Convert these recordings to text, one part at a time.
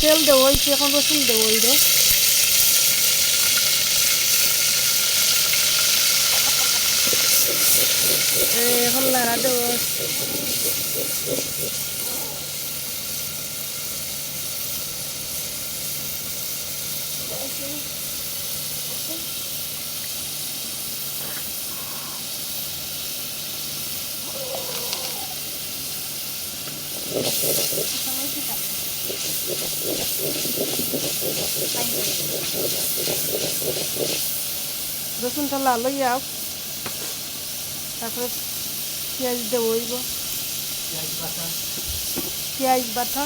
তেল দেবো এখন রসুন দেবো এখন লাড়া দেবো রসুনটা লাল হইয়া তারপরে পেঁয়াজ দেবো পেঁয়াজ বাটা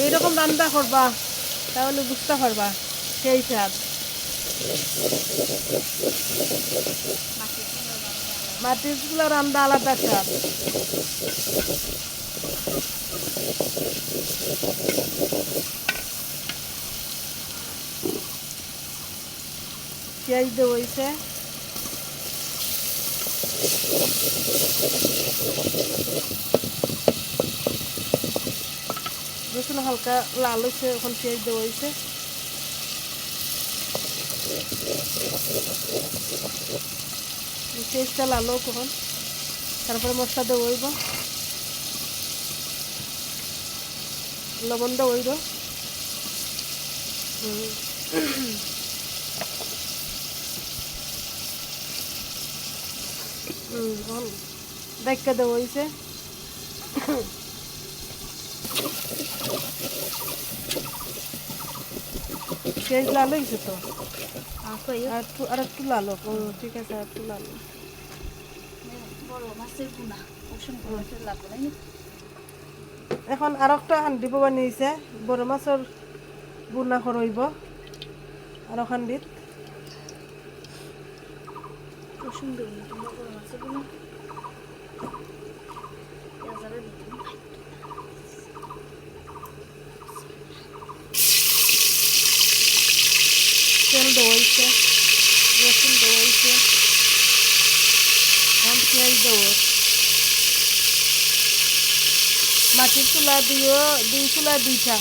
এইরকম রান্না করবা তাহলে বুঝতে পারবা সেই স্বাদ। মাটির চুলা রান্না আলাদা স্বাদ। পেঁয়াজ দেবো রসুন হালকা লাল হয়েছে এখন পেঁয়াজ দেওয়া হয়েছে। পেঁয়াজটা লাল হোক তখন তারপরে মশলা দেবো লবণ দেবো ডাক্কা দেওয়া হয়েছে। পেঁয়াজ লাল হয়েছে তো আর একটু লাল হোক। ঠিক আছে আর একটু লাল এখন আর একটা হান্ডি বানিয়েছে বড় মাছের বুনা করইব আর হান্ডিত তেল দেওয়া হয়েছে রসুন দেওয়া হয়েছে এখন পেঁয়াজ দেবো। মাটির চুলা দুই চুলা দুইটা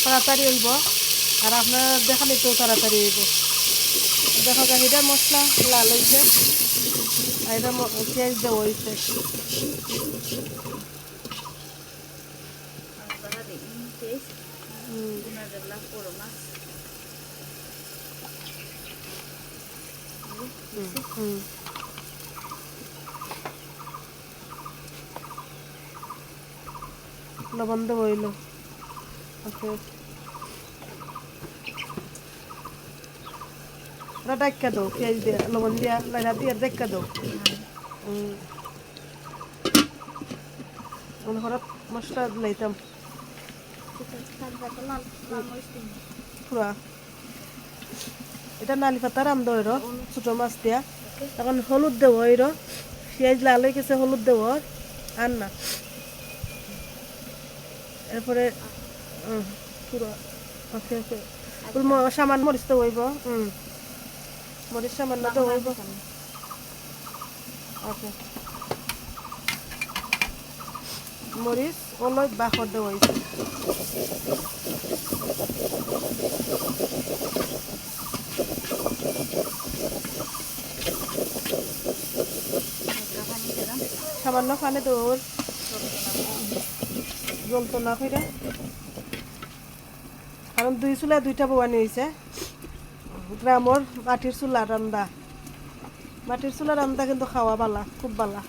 তাড়াতাড়ি হইব আর আপনার দেখালে তো তাড়াতাড়ি হইব। দেখো এটা মশলা লাল হয়েছে আর এটা পেঁয়াজ দেওয়া হয়েছে। লবণ দেবো ডাক্কা দাও পেঁয়াজ দিয়া লবণ দিয়া লাইনা দিয়ে ডাক্কা দাও। ঘৰত মশলা লাইতাম পুরা এটা নালি পাতা রাম দেবো ছোটো মাছ দিয়া তখন হলুদ দেবো পেঁয়াজ লাল হয়ে গেছে হলুদ দেবো আর না এরপরে পুরো ওকে ওকে সামান্য মরিচ তো হইব মরিচ সামান্য তো হইব ওকে মরিচ অলপ বাখর দেওয়া হয়েছে। সামান্য পানি দেবো জ্বলতো না করে কারণ দুই চুলা দুইটা বানানি হয়েছে গ্রামর মাটির চুলা রান্না কিন্তু খাওয়া বালা খুব বালা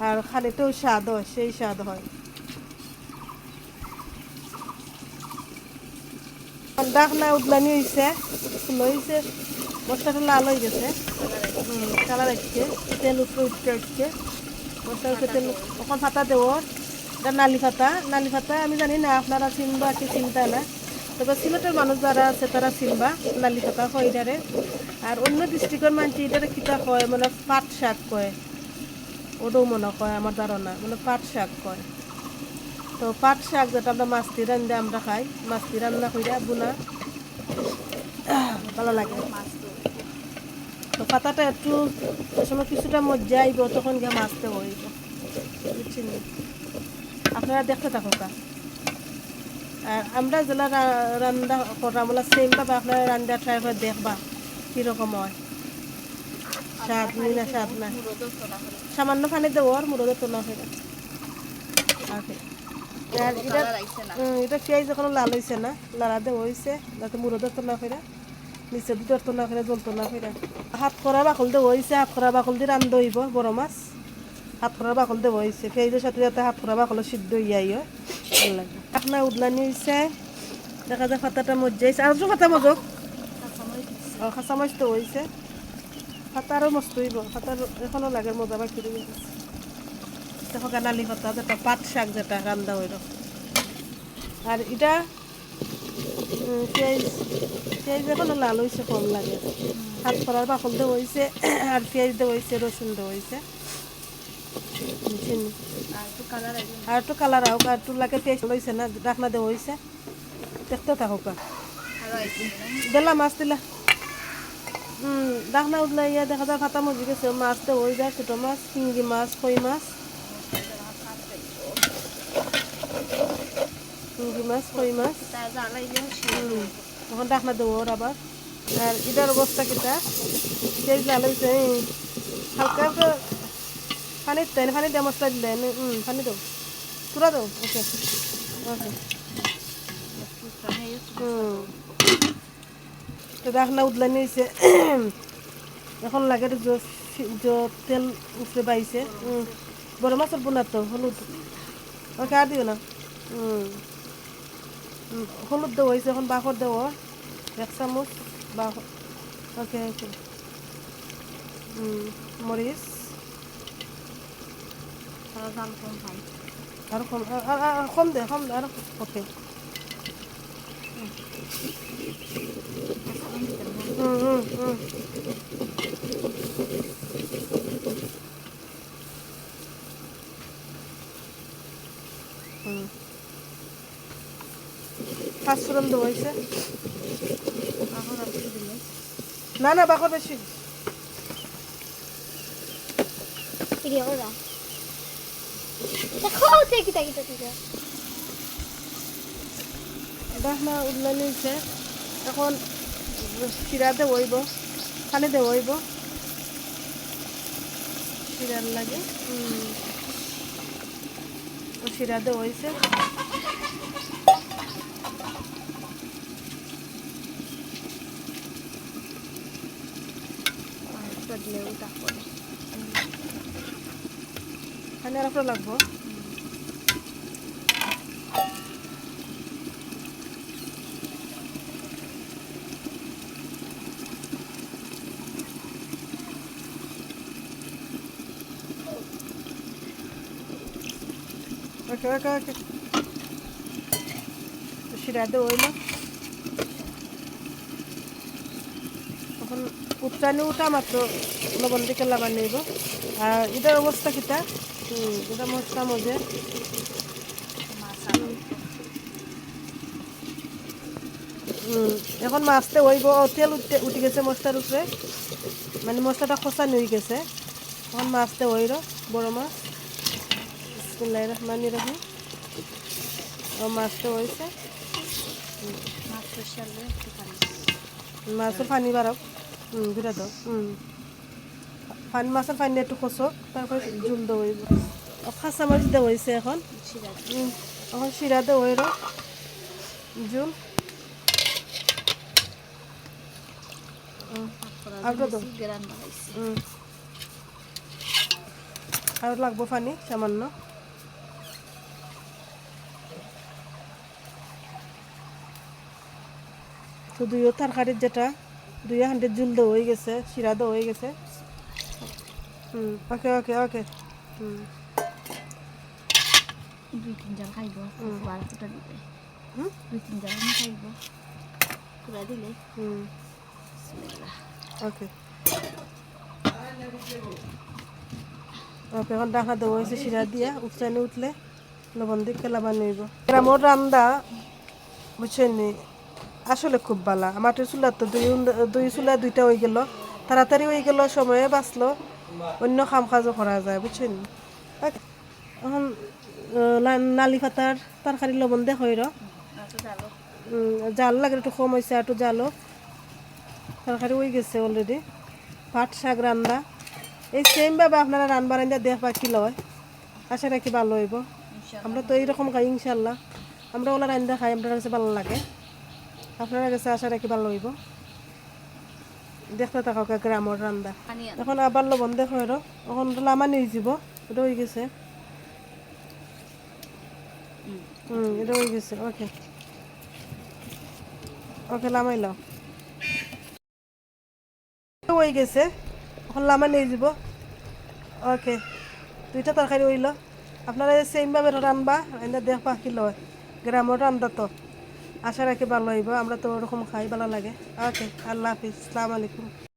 আর খানিতেও স্বাদ হয় সেই স্বাদ হয়। ডাক না উদলানি হয়েছে ফুল হয়েছে মশলাটা লাল হয়ে গেছে কালার আসছে তেল উপরে উঠতে আসছে মশলা উঠে তেল ওখান ফাতা দেবো এটা নালি ফাতা আমি জানি না আপনারা চিনবা কি চিন্তা না তবে সিলেটের মানুষ যারা আছে তারা চিনবা নালি ফাতা হয় এটারে আর অন্য ডিস্ট্রিক্টের মানুষ এটারে কিতা কয় মানে পাট শাক কয় ওটাও মনে কয় আমার ধারণা মানে পাট শাক কয়। তো পাট শাক যেটা আমরা মাছটি রান্না আমরা খাই, মাছটি রান্না করে বুনা ভালো লাগে। তো পাতাটা একটু যে সময় কিছুটা মধ্যে আইব তখন গিয়ে মাছতে হইব, বুঝছেন? আপনারা দেখতে থাকো কা। আর আমরা যেটা রান্না করা আমরা সেমভাবে আপনারা রান্না ট্রাই করে দেখবা কীরকম হয়, স্বাদ নি না স্বাদ না। সামান্য পানি দেবো আর মুরো তো না ফেরা। আর এটা এটা পেঁয়াজ এখনো লাল হয়েছে না, লালা দেওয়া হয়েছে যাতে মুরো তো না ফেরা, নিচে দুটো তো না ফেরা, জল তো না ফেরা। হাত করা বাকল দেওয়া হয়েছে, হাত করা বাকল দিয়ে রান্ধ হইব বড় মাছ। হাত করা বাকল দেওয়া হয়েছে পেঁয়াজের সাথে যাতে হাত করা বাকল সিদ্ধ ইয়াই হয়, ভালো লাগে। আপনার উদলানি হয়েছে, দেখা যায় পাতাটা মজ্জা হয়েছে, আর পাতা মজক খাঁচা মাছ তো হয়েছে। পাতা আরও মস্ত হইব, পাতার এখনও লাগে মজা বাকি রয়ে গেছে। দেখো গানালি পাতা যেটা পাট শাক যেটা রান্দা হইল। আর এটা পেঁয়াজ পেঁয়াজ এখনও লাল হয়েছে, কম লাগে। হাত করার বাকল দেওয়া হয়েছে, আর পেঁয়াজ দেওয়া হয়েছে, রসুন দেওয়া হয়েছে, চিনি আর একটু কালার হোক, আর একটু লাগে পেঁয়াজ লইছে না, ডাকনা দেওয়া হয়েছে। দেখতে থাকুক দিলা মাছ দিলা, ডাকনা উঠলাই ইয়া দেখা যায় ফাটা মজি গেছে, মাছ দেওয়া হয়ে যায়, ছোটো মাছ, শিঙ্গি মাছ, কই মাছ, শিঙ্গি মাছ, কই মাছ, তখন ডাকনা দেবো ওর আবার। আর এটার অবস্থা কিটা পেঁয়াজ লাল হয়েছে, হালকা পানি দেয়, পানি দিয়ে মশলা দিলে পানি দাও, তুরা দাও। ওকে ওকে তো ডাকনা উদলানি হয়েছে, এখন লাগে তেল উপরে বাইছে। বড় মাছের বোনা তো হলুদ ওকে আর দিও না, হলুদ দেওয়া হয়েছে, এখন বাখর দেওয়া 1 চামচ বাখর। ওকে ওকে মরিচ আর কম, কম দে আর। ওকে পাঁচফোড়ন দেওয়া হয়েছে, না না বাকর বেশি ডাকনা উদলানি হয়েছে। এখন শিরা দেওয়া হইব, পানি দেওয়া হইব শিরার লাগে, শিরা দেওয়া হয়েছে। পানি আর একটু লাগবো। ওকে ওকে ওকে শিরা দেওয়া হইল। এখন উত্তানি উঠা মাত্র লবণ দিকে লাগান নিব। আর এটার অবস্থা কিটা, এটা মশলা মজে এখন মাছতে হইব, তেল উঠে গেছে মশলার উপরে, মানে মশলাটা খসানি হয়ে গেছে। এখন মাছতে হইল বড় মাছ, বিসমিল্লাহির রহমানির রহিম। মাছতে হয়েছে, মাছের পানি বাড়াও, ঘুরে দাও, মাছের পানি একটু খসক, তারপরে জুল দেওয়া হইব। খাঁচা মাছ দেওয়া হয়েছে, এখন এখন শিরা দেওয়া হইল, জুল আর লাগবো পানি সামান্য। তো দুইও তরকারির যেটা 2 হাঁড়ির জুল দেওয়া হয়ে গেছে, শিরা দেওয়া হয়ে গেছে। ওকে ওকে ওকে 2-3 জাল খাইব, আর ফুটা দিবে 2-3 জাল খাইব, ফুটা দিলে ওকে ওকে এখন ডাকা দেওয়া হয়েছে শিরা দিয়া উঠছানি উঠলে লবণ দিয়ে কেলাবান নিব গ্রামের রান্দা বুঝছেন নি আসলে খুব ভালো আমার তো চুলার তো দুই চুলা দুইটা হয়ে গেল তাড়াতাড়ি হয়ে গেল সময়ে বাঁচলো অন্য কাম কাজও করা যায় বুঝছেন এখন নালি পাতার তরকারি লবণ দিয়ে হয় জাল লাগে একটু কম হয়েছে একটু জালও তরকারি হয়ে গেছে অলরেডি পাট শাক রান্না এই সেমভাবে আপনারা রান্না রান্না দেখ বা কি লয় আশা রাখি ভালো হইব আমরা তো এইরকম খাই ইনশাল্লাহ আমরা ওলা রান্না খাই আপনার কাছে ভালো লাগে আপনারা কাছে আশা রাখি ভালো হইব দেখতে থাকা গ্রামের রান্না এখন আবার লবণ দেখো এরো এখন লামা নিয়ে যাব এটা হয়ে গেছে এটা হয়ে গেছে ওকে ওকে লামাই লাও হয়ে গেছে এখন লামা নিয়ে যাব ওকে দুইটা তরকারি হইল আপনারা সেমভাবে রান্না রান্না দেখবা কি লয় গ্রামের রান্না তো আশা রাখি ভালো হইব আমরা তো ওরকম খাই ভালো লাগে ওকে আল্লাহ হাফিজ আসসালামু আলাইকুম